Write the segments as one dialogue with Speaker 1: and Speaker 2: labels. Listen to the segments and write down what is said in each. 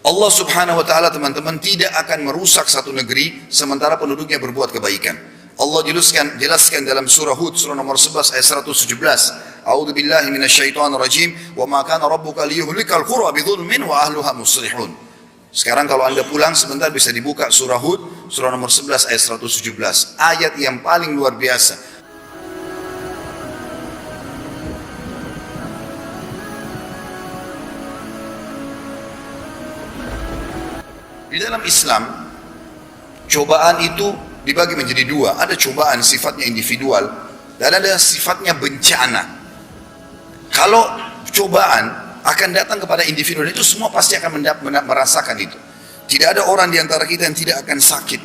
Speaker 1: Allah subhanahu wa ta'ala teman-teman tidak akan merusak satu negeri sementara penduduknya berbuat kebaikan. Allah jelaskan dalam surah Hud, surah nomor 11 ayat 117. A'udzu billahi minasyaitonir rajim, wa ma kana rabbuka liyuhlikal qura bidzulmin wa ahluha muslihun. Sekarang kalau Anda pulang sebentar bisa dibuka surah Hud, surah nomor 11 ayat 117. Ayat yang paling luar biasa. Di dalam Islam, cobaan itu dibagi menjadi dua. Ada cobaan sifatnya individual dan ada sifatnya bencana. Kalau cobaan akan datang kepada individu, itu semua pasti akan merasakan itu. Tidak ada orang di antara kita yang tidak akan sakit.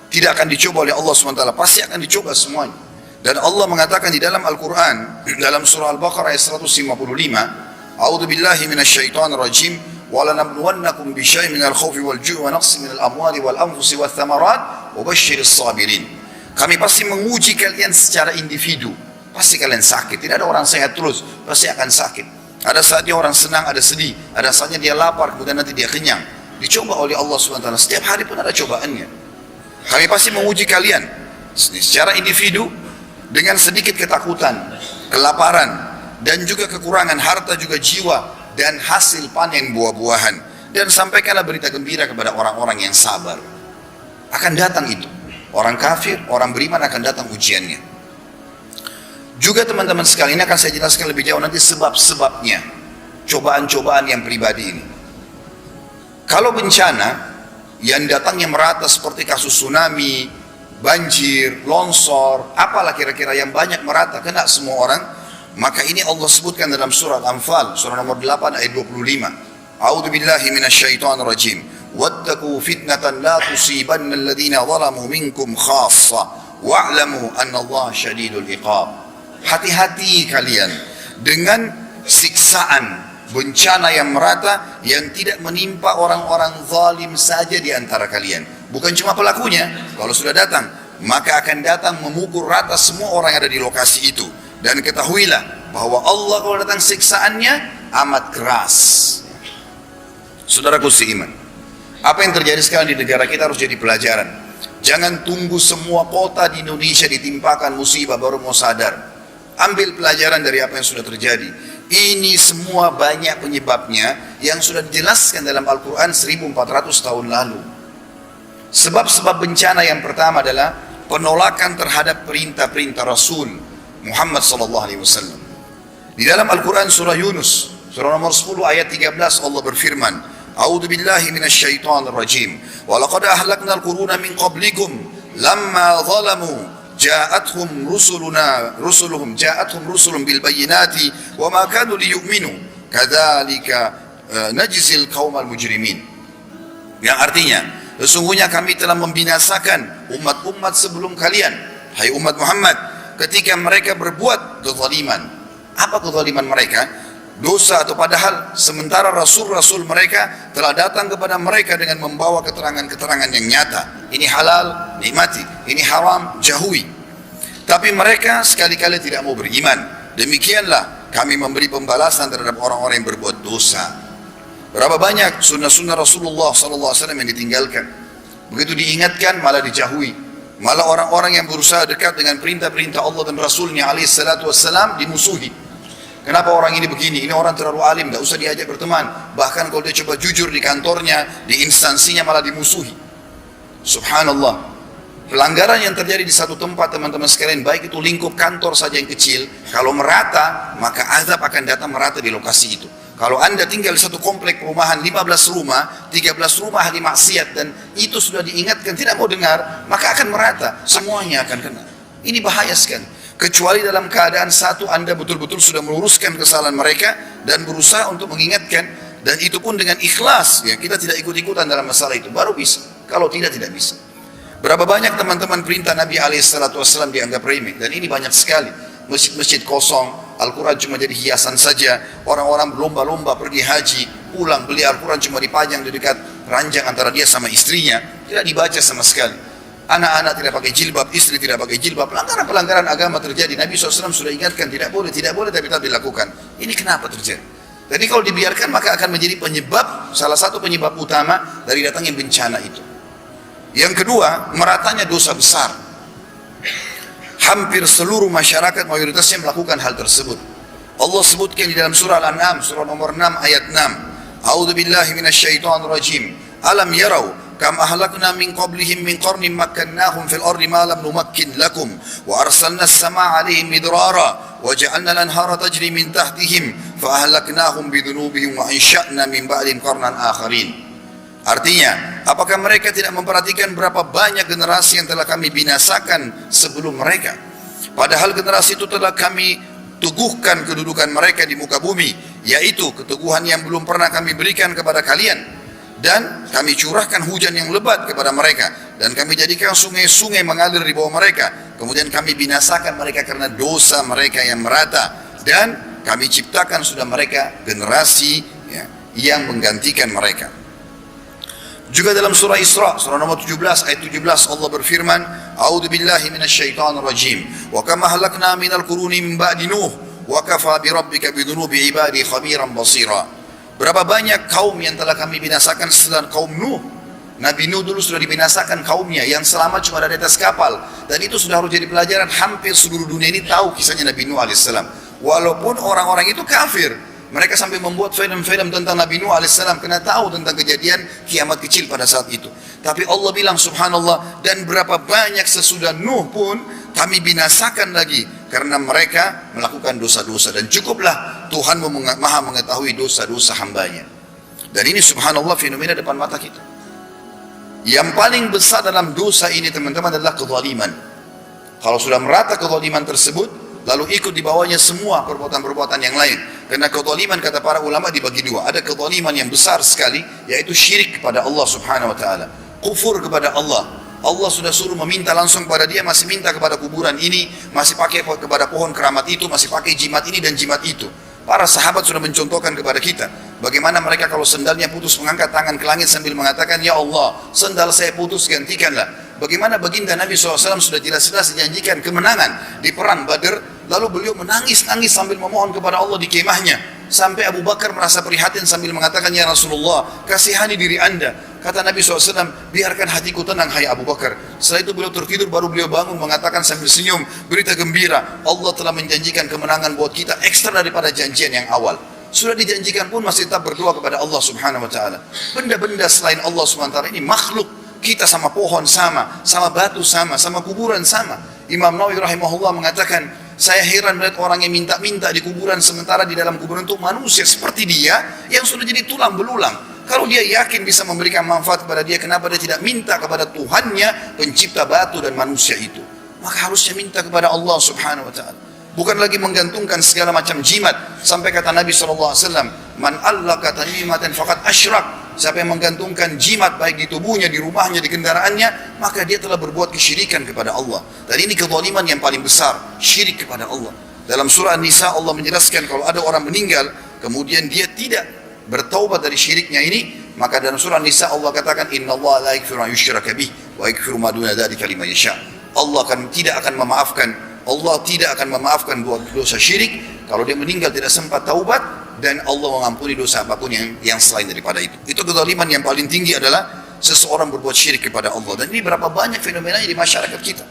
Speaker 1: Tidak akan dicoba oleh Allah SWT. Pasti akan dicoba semuanya. Dan Allah mengatakan di dalam Al-Quran, dalam surah Al-Baqarah ayat 155, A'udzu billahi minasyaitonir rajim. وَلَنَبْلُوَنَّكُمْ بِشَيْءٍ مِنَ الْخَوْفِ وَالْجُوعِ وَنَقْصٍ مِنَ الْأَمْوَالِ وَالْأَنْفُسِ وَالثَّمَرَاتِ وَبَشِّرِ الصَّابِرِينَ. Kami pasti menguji kalian secara individu. Pasti kalian sakit. Tidak ada orang sehat terus, pasti akan sakit. Ada saatnya orang senang, ada sedih. Ada saatnya dia lapar, kemudian nanti dia kenyang. Dicoba oleh Allah SWT. Setiap hari pun ada cobaannya. Kami pasti menguji kalian secara individu dengan sedikit ketakutan, kelaparan, dan juga kekurangan harta juga jiwa dan hasil panen buah-buahan. Dan sampaikanlah berita gembira kepada orang-orang yang sabar. Akan datang itu. Orang kafir, orang beriman akan datang ujiannya. Juga teman-teman sekalian, ini akan saya jelaskan lebih jauh nanti sebab-sebabnya. Cobaan-cobaan yang pribadi ini. Kalau bencana yang datangnya merata seperti kasus tsunami, banjir, longsor, apalah kira-kira yang banyak merata, kena semua orang, maka ini Allah sebutkan dalam surah Al-Anfal, surah nomor 8 ayat 25. A'udzu billahi minasyaitonir rajim. Wattaqu fitnatan la tusibanna alladhina zalamu minkum khassa wa'lamu anna Allah syadidul iqab. Hati-hati kalian dengan siksaan bencana yang merata yang tidak menimpa orang-orang zalim saja di antara kalian. Bukan cuma pelakunya, kalau sudah datang, maka akan datang memukul rata semua orang yang ada di lokasi itu. Dan ketahuilah bahwa Allah kalau datang siksaannya amat keras. Saudaraku seiman, apa yang terjadi sekarang di negara kita harus jadi pelajaran. Jangan tunggu semua kota di Indonesia ditimpakan musibah baru mau sadar. Ambil pelajaran dari apa yang sudah terjadi. Ini semua banyak penyebabnya yang sudah dijelaskan dalam Al-Quran 1400 tahun lalu. Sebab-sebab bencana yang pertama adalah penolakan terhadap perintah-perintah Rasul Muhammad sallallahu alaihi wasallam. Di dalam Al-Quran surah Yunus, surah nomor 10 ayat 13 Allah berfirman, A'udzu billahi minasyaitonir rajim. Wa laqad ahlaknal quruna min qablikum lamma zalamu ja'atuhum rusulun bil bayyinati wa ma kanu liyu'minu kadzalika najzil qaumal mujrimin. Yang artinya, sesungguhnya kami telah membinasakan umat-umat sebelum kalian, hai umat Muhammad, ketika mereka berbuat kezaliman. Apa kezaliman mereka? Dosa, atau padahal sementara rasul-rasul mereka telah datang kepada mereka dengan membawa keterangan-keterangan yang nyata. Ini halal, nikmati. Ini haram, jauhi. Tapi mereka sekali-kali tidak mau beriman. Demikianlah kami memberi pembalasan terhadap orang-orang yang berbuat dosa. Berapa banyak sunnah-sunnah Rasulullah SAW yang ditinggalkan. Begitu diingatkan malah dijauhi. Malah orang-orang yang berusaha dekat dengan perintah-perintah Allah dan Rasulnya alaihissalam dimusuhi. Kenapa orang ini begini? Ini orang terlalu alim, tidak usah diajak berteman. Bahkan kalau dia coba jujur di kantornya, di instansinya malah dimusuhi. Subhanallah. Pelanggaran yang terjadi di satu tempat teman-teman sekalian, baik itu lingkup kantor saja yang kecil, kalau merata, maka azab akan datang merata di lokasi itu. Kalau Anda tinggal di satu komplek perumahan 15 rumah, 13 rumah ahli maksiat, dan itu sudah diingatkan tidak mau dengar, maka akan merata, semuanya akan kena. Ini bahaya sekali. Kecuali dalam keadaan satu, Anda betul-betul sudah meluruskan kesalahan mereka dan berusaha untuk mengingatkan, dan itu pun dengan ikhlas, ya, kita tidak ikut-ikutan dalam masalah itu, baru bisa. Kalau tidak bisa. Berapa banyak teman-teman perintah Nabi SAW dianggap remeh, dan ini banyak sekali. Masjid-masjid kosong, Al-Quran cuma jadi hiasan saja. Orang-orang berlomba-lomba pergi haji, pulang beli Al-Quran cuma dipajang di dekat ranjang antara dia sama istrinya, tidak dibaca sama sekali. Anak-anak tidak pakai jilbab, istri tidak pakai jilbab. Pelanggaran-pelanggaran agama terjadi. Nabi SAW sudah ingatkan tidak boleh, tapi tetap dilakukan. Ini kenapa terjadi? Jadi kalau dibiarkan maka akan menjadi penyebab, salah satu penyebab utama dari datangnya bencana itu. Yang kedua, meratanya dosa besar. Hampir seluruh masyarakat mayoritasnya melakukan hal tersebut. Allah sebutkan di dalam surah Al-An'am, surah nomor 6 ayat 6. A'udzu billahi minasyaitonir rajim. Alam yarau kam ahlakna min qablihim min qarnin makkannahum fil ardi ma lam numakkin lakum wa arsalna as-samaa'a 'alaihim midrara wa ja'alna al-anhara tajri min tahtihim fa ahlaknahum bidhunubihim wa ansha'na min ba'dihim qarnan akharin. Artinya, apakah mereka tidak memperhatikan berapa banyak generasi yang telah kami binasakan sebelum mereka? Padahal generasi itu telah kami teguhkan kedudukan mereka di muka bumi, yaitu keteguhan yang belum pernah kami berikan kepada kalian. Dan kami curahkan hujan yang lebat kepada mereka, dan kami jadikan sungai-sungai mengalir di bawah mereka. Kemudian kami binasakan mereka karena dosa mereka yang merata, dan kami ciptakan sudah mereka generasi yang menggantikan mereka. Juga dalam surah Isra, surah nomor 17 ayat 17, Allah berfirman, A'udzu billahi minasyaitonir rajim. Wa kama halakna minal quruni min ba'di Nuh, wa kafa bi rabbika bidzunubi ibadi khabiran basira. Berapa banyak kaum yang telah kami binasakan setelah kaum Nuh. Nabi Nuh dulu sudah dibinasakan kaumnya, yang selamat cuma ada di atas kapal. Dan itu sudah harus jadi pelajaran, hampir seluruh dunia ini tahu kisahnya Nabi Nuh alaihissalam. Walaupun orang-orang itu kafir, mereka sampai membuat film-film tentang Nabi Nuh alaihissalam, karena tahu tentang kejadian kiamat kecil pada saat itu. Tapi Allah bilang subhanallah, dan berapa banyak sesudah Nuh pun kami binasakan lagi, karena mereka melakukan dosa-dosa. Dan cukuplah Tuhan maha mengetahui dosa-dosa hambanya. Dan ini subhanallah fenomena depan mata kita. Yang paling besar dalam dosa ini teman-teman adalah kezaliman. Kalau sudah merata kezaliman tersebut, lalu ikut di bawahnya semua perbuatan-perbuatan yang lain. Karena kezaliman kata para ulama dibagi dua. Ada kezaliman yang besar sekali, yaitu syirik kepada Allah subhanahu wa ta'ala. Kufur kepada Allah. Allah sudah suruh meminta langsung kepada dia, masih minta kepada kuburan ini, masih pakai kepada pohon keramat itu, masih pakai jimat ini dan jimat itu. Para sahabat sudah mencontohkan kepada kita bagaimana mereka kalau sendalnya putus mengangkat tangan ke langit sambil mengatakan, Ya Allah, sendal saya putus, gantikanlah. Bagaimana baginda Nabi SAW sudah jelas-jelas dijanjikan kemenangan di perang Badr, lalu beliau menangis-nangis sambil memohon kepada Allah di kemahnya. Sampai Abu Bakar merasa prihatin sambil mengatakan, Ya Rasulullah, kasihani diri anda. Kata Nabi SAW, biarkan hatiku tenang, hai Abu Bakar. Setelah itu beliau tertidur, baru beliau bangun mengatakan sambil senyum, berita gembira, Allah telah menjanjikan kemenangan buat kita ekstra daripada janjian yang awal. Sudah dijanjikan pun masih tetap berdoa kepada Allah subhanahu wa ta'ala. Benda-benda selain Allah subhanahu wa ta'ala ini makhluk. Kita sama pohon sama batu sama kuburan sama. Imam Nawawi rahimahullah mengatakan, saya heran melihat orang yang minta-minta di kuburan, sementara di dalam kuburan itu manusia seperti dia yang sudah jadi tulang belulang. Kalau dia yakin bisa memberikan manfaat kepada dia, kenapa dia tidak minta kepada Tuhannya, pencipta batu dan manusia itu? Maka harusnya minta kepada Allah subhanahu wa ta'ala. Bukan lagi menggantungkan segala macam jimat. Sampai kata Nabi SAW, Man allaka tamimatan faqad asyrak. Siapa yang menggantungkan jimat baik di tubuhnya, di rumahnya, di kendaraannya, maka dia telah berbuat kesyirikan kepada Allah. Dan ini kezaliman yang paling besar, syirik kepada Allah. Dalam surah An-Nisa Allah menjelaskan kalau ada orang meninggal, kemudian dia tidak bertaubat dari syiriknya ini, maka dalam surah An-Nisa Allah katakan, Innallaha la yaghfiru an yushraka bih wa yaghfiru ma duna dzalika liman yasha. Allah tidak akan memaafkan buat dosa syirik kalau dia meninggal tidak sempat taubat, dan Allah mengampuni dosa apapun yang selain daripada itu. Itu kezaliman yang paling tinggi adalah seseorang berbuat syirik kepada Allah. Dan ini berapa banyak fenomenanya di masyarakat kita.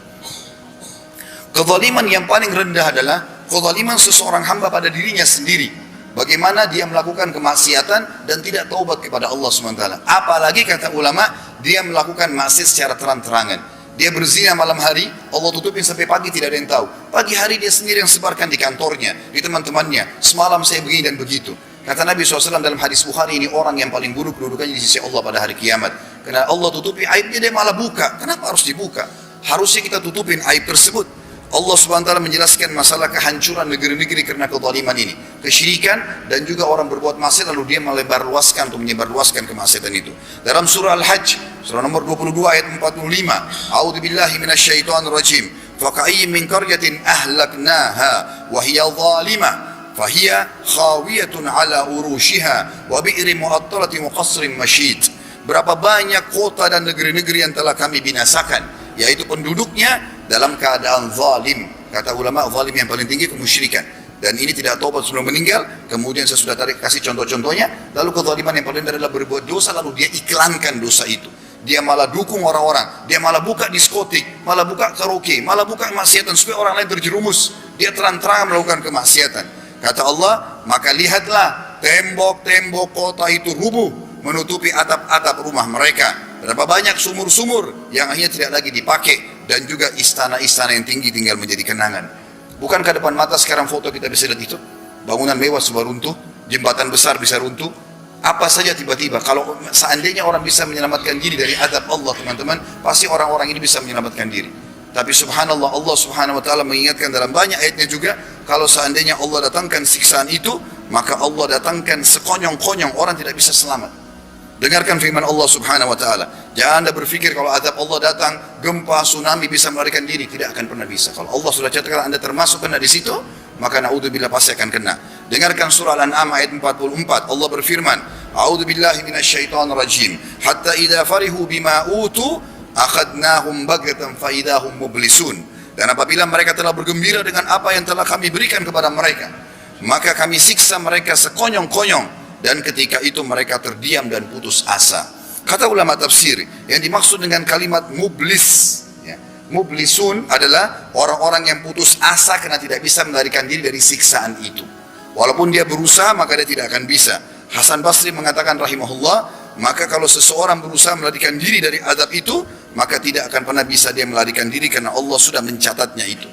Speaker 1: Kezaliman yang paling rendah adalah kezaliman seseorang hamba pada dirinya sendiri. Bagaimana dia melakukan kemaksiatan dan tidak taubat kepada Allah SWT. Apalagi kata ulama, dia melakukan maksiat secara terang-terangan. Dia berzina malam hari, Allah tutupin sampai pagi tidak ada yang tahu. Pagi hari dia sendiri yang sebarkan di kantornya, di teman-temannya. Semalam saya begini dan begitu. Kata Nabi SAW dalam hadis Bukhari, ini orang yang paling buruk kedudukannya di sisi Allah pada hari kiamat. Karena Allah tutupi aibnya, dia malah buka. Kenapa harus dibuka? Harusnya kita tutupin aib tersebut. Allah SWT menjelaskan masalah kehancuran negeri-negeri karena kezaliman ini, kesyirikan, dan juga orang berbuat maksiat lalu dia melebarluaskan untuk menyebarluaskan kemaksiatan itu. Dalam surah Al-Hajj, surah nomor 22 ayat 45, A'udzu billahi minasyaitonir rajim. Faka'ayyin min qaryatin ahlaknaha wa hiya zalimah fahiya khawiyatun ala urushiha wa bi'rin mu'attalatin wa qasrin masyid. Berapa banyak kota dan negeri-negeri yang telah kami binasakan, yaitu penduduknya dalam keadaan zalim. Kata ulama, zalim yang paling tinggi kemusyrikan. dan ini tidak taubat sebelum meninggal, kemudian saya sudah kasih contoh-contohnya, lalu kezaliman yang paling adalah berbuat dosa, lalu dia iklankan dosa itu. Dia malah dukung orang-orang, dia malah buka diskotik, malah buka karaoke, malah buka kemaksiatan supaya orang lain terjerumus. Dia terang-terangan melakukan kemaksiatan. Kata Allah, maka lihatlah tembok-tembok kota itu rubuh, menutupi atap-atap rumah mereka. Berapa banyak sumur-sumur yang akhirnya tidak lagi dipakai, dan juga istana-istana yang tinggi tinggal menjadi kenangan. Bukankah depan mata sekarang foto kita bisa lihat itu? Bangunan mewah semua runtuh, jembatan besar bisa runtuh, apa saja tiba-tiba. Kalau seandainya orang bisa menyelamatkan diri dari azab Allah, teman-teman, pasti orang-orang ini bisa menyelamatkan diri. Tapi subhanallah, Allah subhanahu wa ta'ala mengingatkan dalam banyak ayatnya juga, kalau seandainya Allah datangkan siksaan itu, maka Allah datangkan sekonyong-konyong, orang tidak bisa selamat. Dengarkan firman Allah subhanahu wa ta'ala. Jangan anda berpikir kalau azab Allah datang, gempa, tsunami bisa melarikan diri. Tidak akan pernah bisa. Kalau Allah sudah catatkan anda termasuk kena di situ, maka na'udzubillah pasti akan kena. Dengarkan surah Al-An'am ayat 44. Allah berfirman, A'udzubillahi minasyaitonir rajim. Hatta idza farihu bima utu akhadnahum bagatan fa idahum mublisun. Dan apabila mereka telah bergembira dengan apa yang telah kami berikan kepada mereka, maka kami siksa mereka sekonyong-konyong. Dan ketika itu mereka terdiam dan putus asa. Kata ulama tafsir, yang dimaksud dengan kalimat mublis, ya, mublisun adalah orang-orang yang putus asa karena tidak bisa melarikan diri dari siksaan itu. Walaupun dia berusaha, maka dia tidak akan bisa. Hasan Basri mengatakan rahimahullah, maka kalau seseorang berusaha melarikan diri dari azab itu, maka tidak akan pernah bisa dia melarikan diri karena Allah sudah mencatatnya itu.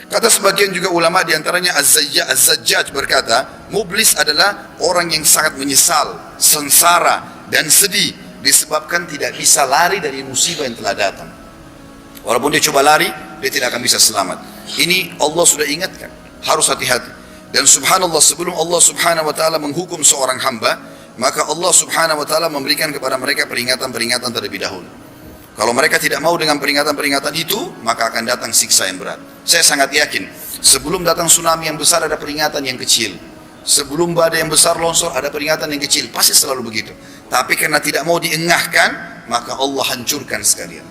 Speaker 1: Kata sebagian juga ulama, diantaranya Az-Zajjaj berkata, mublis adalah orang yang sangat menyesal, sengsara, dan sedih disebabkan tidak bisa lari dari musibah yang telah datang. Walaupun dia coba lari, dia tidak akan bisa selamat. Ini Allah sudah ingatkan, harus hati-hati. Dan subhanallah, sebelum Allah subhanahu wa ta'ala menghukum seorang hamba, maka Allah subhanahu wa ta'ala memberikan kepada mereka peringatan-peringatan terlebih dahulu. Kalau mereka tidak mau dengan peringatan-peringatan itu, maka akan datang siksa yang berat. Saya sangat yakin, sebelum datang tsunami yang besar ada peringatan yang kecil. Sebelum badai yang besar longsor ada peringatan yang kecil. Pasti selalu begitu. Tapi karena tidak mau diengahkan, maka Allah hancurkan sekalian.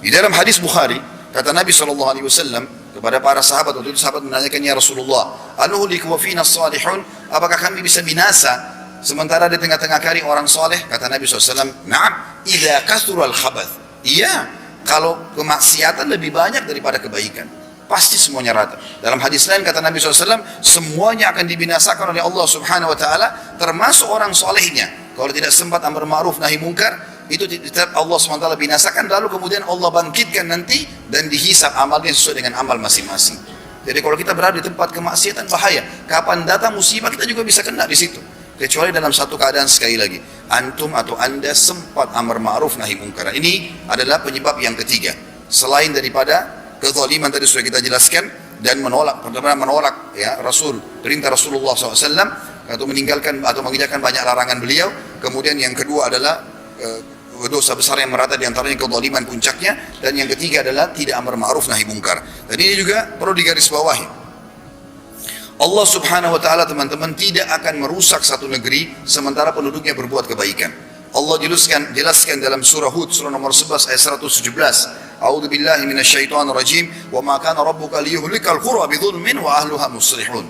Speaker 1: Di dalam hadis Bukhari, kata Nabi SAW kepada para sahabat, waktu itu sahabat menanyakan, ya Rasulullah, anuhliku wa fina salihun, apakah kami bisa binasa sementara di tengah-tengah kali orang soleh? Kata Nabi SAW, na'am, idza kasural khabath. Iya, kalau kemaksiatan lebih banyak daripada kebaikan, pasti semuanya rata. Dalam hadis lain kata Nabi SAW, semuanya akan dibinasakan oleh Allah subhanahu wa ta'ala, termasuk orang solehnya. Kalau tidak sempat amar ma'ruf nahi mungkar, itu tetap Allah SWT binasakan, lalu kemudian Allah bangkitkan nanti dan dihisab amalnya sesuai dengan amal masing-masing. Jadi kalau kita berada di tempat kemaksiatan, bahaya. Kapan datang musibah, kita juga bisa kena di situ. Kecuali dalam satu keadaan, sekali lagi, antum atau anda sempat amar ma'ruf nahi mungkar. Ini adalah penyebab yang ketiga. Selain daripada kezaliman tadi sudah kita jelaskan, dan menolak, pertama menolak ya Rasul, perintah Rasulullah SAW, atau meninggalkan atau mengerjakan banyak larangan beliau. Kemudian yang kedua adalah dosa besar yang merata, diantaranya kezaliman puncaknya. Dan yang ketiga adalah tidak amar ma'ruf nahi mungkar. Dan ini juga perlu digarisbawahi. Allah subhanahu wa ta'ala, teman-teman, tidak akan merusak satu negeri sementara penduduknya berbuat kebaikan. Allah jelaskan dalam surah Hud, surah nomor 11 ayat 117. A'udzu billahi minasyaitonir rajim, wa ma kana rabbuka liyuhlikal qura bidzulmin wa ahluha muslihun.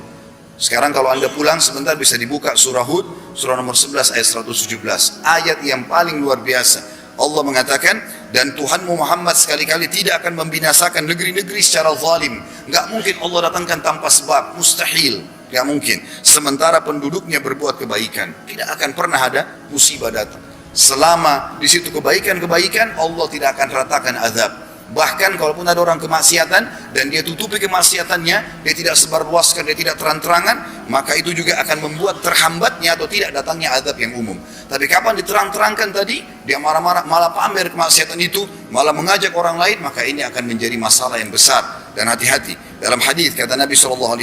Speaker 1: Sekarang kalau anda pulang sebentar bisa dibuka surah Hud, surah nomor 11 ayat 117. Ayat yang paling luar biasa. Allah mengatakan, dan Tuhanmu Muhammad sekali-kali tidak akan membinasakan negeri-negeri secara zalim. Enggak mungkin Allah datangkan tanpa sebab, mustahil, enggak mungkin. Sementara penduduknya berbuat kebaikan, tidak akan pernah ada musibah datang. Selama di situ kebaikan-kebaikan, Allah tidak akan ratakan azab. Bahkan kalaupun ada orang kemaksiatan dan dia tutupi kemaksiatannya, dia tidak sebarluaskan, dia tidak terang-terangan, maka itu juga akan membuat terhambatnya atau tidak datangnya azab yang umum. Tapi kapan diterang-terangkan tadi, dia marah-marah, malah pamer kemaksiatan itu, malah mengajak orang lain, maka ini akan menjadi masalah yang besar. Dan hati-hati. Dalam hadis kata Nabi SAW,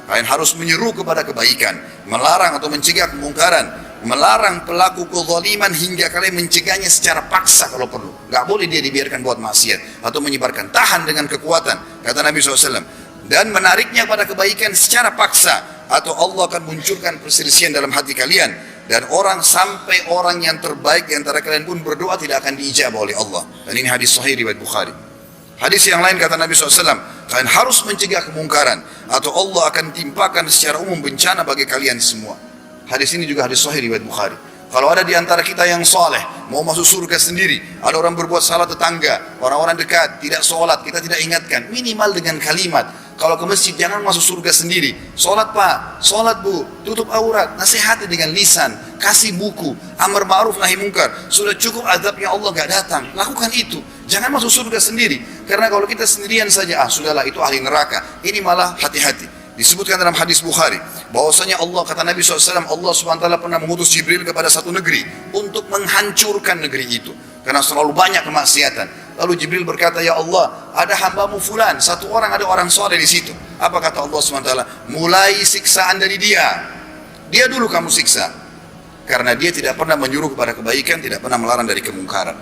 Speaker 1: kalian harus menyeru kepada kebaikan, melarang atau mencegah kemungkaran, melarang pelaku kezaliman hingga kalian mencegahnya secara paksa kalau perlu. Gak boleh dia dibiarkan buat maksiat atau menyebarkan. Tahan dengan kekuatan, kata Nabi SAW. Dan menariknya pada kebaikan secara paksa, atau Allah akan munculkan perselisihan dalam hati kalian. Dan sampai orang yang terbaik di antara kalian pun berdoa tidak akan diijabah oleh Allah. Dan ini hadis sahih riwayat Bukhari. Hadis yang lain kata Nabi SAW, Kalian harus mencegah kemungkaran, atau Allah akan timpakan secara umum bencana bagi kalian semua. Hadis ini juga hadis sahih riwayat Bukhari. Kalau ada di antara kita yang soleh, mau masuk surga sendiri, ada orang berbuat salah tetangga, orang-orang dekat, tidak sholat, kita tidak ingatkan, minimal dengan kalimat, kalau ke masjid jangan masuk surga sendiri, sholat pak, sholat bu, tutup aurat, nasihati dengan lisan, kasih buku, amar ma'ruf nahi mungkar, sudah cukup azabnya Allah gak datang, lakukan itu, jangan masuk surga sendiri, karena kalau kita sendirian saja, sudahlah itu ahli neraka, ini malah hati-hati. Disebutkan dalam hadis Bukhari bahwasanya Allah, kata Nabi SAW, Allah SWT pernah mengutus Jibril kepada satu negeri untuk menghancurkan negeri itu karena selalu banyak kemaksiatan. Lalu Jibril berkata, ya Allah, ada hambamu fulan, satu orang, ada orang soleh di situ. Apa kata Allah SWT? Mulai siksaan dari dia dulu kamu siksa, karena dia tidak pernah menyuruh kepada kebaikan, tidak pernah melarang dari kemungkaran.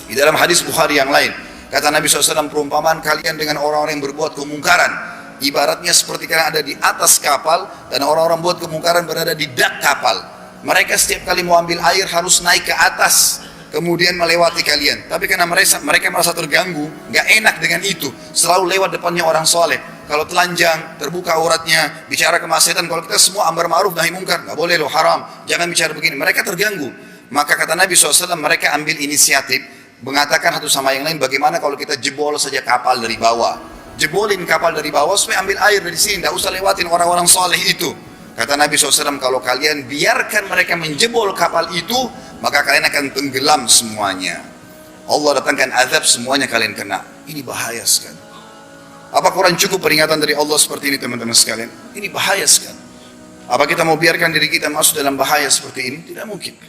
Speaker 1: Di dalam hadis Bukhari yang lain kata Nabi SAW, perumpamaan kalian dengan orang-orang yang berbuat kemungkaran ibaratnya seperti kalian ada di atas kapal dan orang-orang buat kemungkaran berada di dak kapal. Mereka setiap kali mau ambil air harus naik ke atas kemudian melewati kalian. Tapi karena mereka merasa terganggu, gak enak dengan itu, selalu lewat depannya orang soleh. Kalau telanjang, terbuka auratnya, bicara kemaksiatan, kalau kita semua amar ma'ruf nahi mungkar, gak boleh loh, haram, jangan bicara begini, mereka terganggu. Maka kata Nabi SAW, mereka ambil inisiatif mengatakan satu sama yang lain, bagaimana kalau kita jebol saja kapal dari bawah, jebolin kapal dari bawah supaya ambil air dari sini, tidak usah lewatin orang-orang soleh itu. Kata Nabi SAW, kalau kalian biarkan mereka menjebol kapal itu, maka kalian akan tenggelam semuanya. Allah datangkan azab, semuanya kalian kena. Ini bahaya sekali. Apa Quran cukup peringatan dari Allah seperti ini teman-teman sekalian? Ini bahaya sekali. Apa kita mau biarkan diri kita masuk dalam bahaya seperti ini? Tidak mungkin.